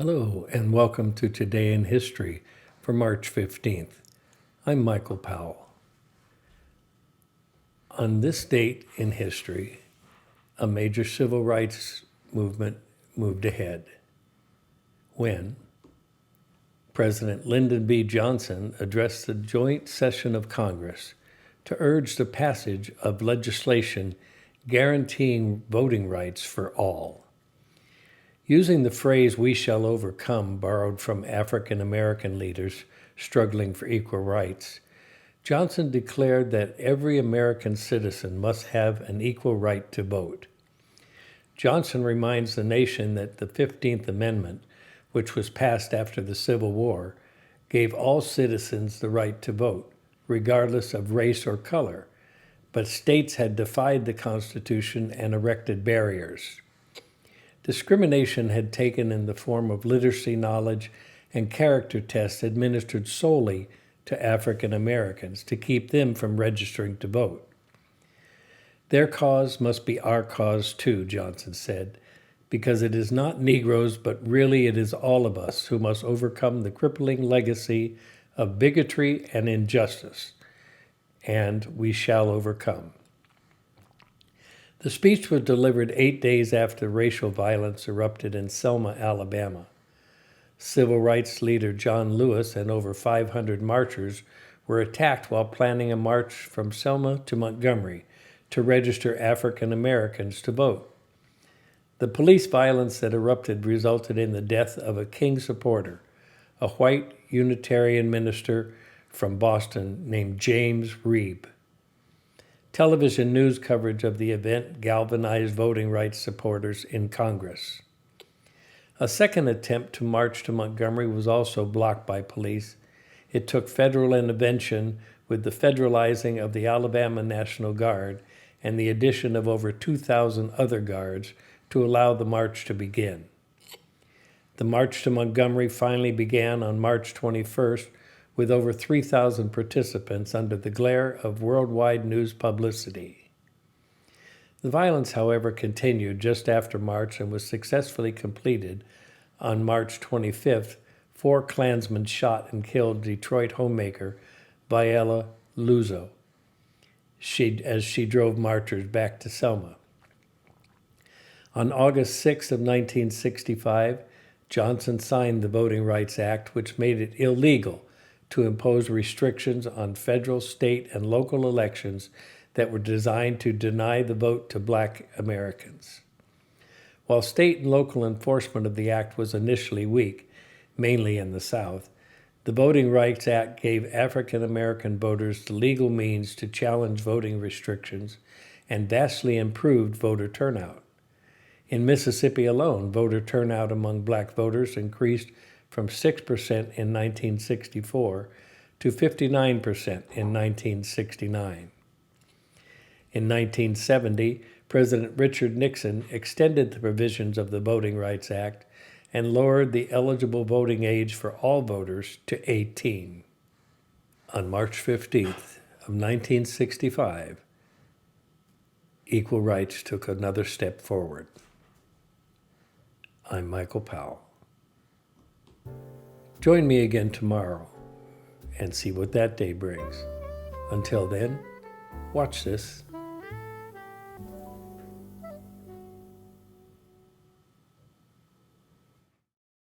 Hello, and welcome to Today in History for March 15th. I'm Michael Powell. On this date in history, a major civil rights movement moved ahead when President Lyndon B. Johnson addressed the joint session of Congress to urge the passage of legislation guaranteeing voting rights for all. Using the phrase, "we shall overcome," borrowed from African American leaders struggling for equal rights, Johnson declared that every American citizen must have an equal right to vote. Johnson reminds the nation that the 15th Amendment, which was passed after the Civil War, gave all citizens the right to vote, regardless of race or color, but states had defied the Constitution and erected barriers. Discrimination had taken in the form of literacy knowledge and character tests administered solely to African Americans to keep them from registering to vote. Their cause must be our cause too, Johnson said, because it is not Negroes, but really it is all of us who must overcome the crippling legacy of bigotry and injustice, and we shall overcome. The speech was delivered 8 days after racial violence erupted in Selma, Alabama. Civil rights leader John Lewis and over 500 marchers were attacked while planning a march from Selma to Montgomery to register African Americans to vote. The police violence that erupted resulted in the death of a King supporter, a white Unitarian minister from Boston named James Reeb. Television news coverage of the event galvanized voting rights supporters in Congress. A second attempt to march to Montgomery was also blocked by police. It took federal intervention with the federalizing of the Alabama National Guard and the addition of over 2,000 other guards to allow the march to begin. The march to Montgomery finally began on March 21st with over 3,000 participants under the glare of worldwide news publicity. The violence, however, continued just after March and was successfully completed on March 25th. 4 Klansmen shot and killed Detroit homemaker Viola Luzo as she drove marchers back to Selma. On August 6 of 1965, Johnson signed the Voting Rights Act, which made it illegal to impose restrictions on federal, state, and local elections that were designed to deny the vote to Black Americans. While state and local enforcement of the act was initially weak, mainly in the South, the Voting Rights Act gave African American voters the legal means to challenge voting restrictions and vastly improved voter turnout. In Mississippi alone, voter turnout among Black voters increased from 6% in 1964 to 59% in 1969. In 1970, President Richard Nixon extended the provisions of the Voting Rights Act and lowered the eligible voting age for all voters to 18. On March 15th of 1965, equal rights took another step forward. I'm Michael Powell. Join me again tomorrow and see what that day brings. Until then, watch this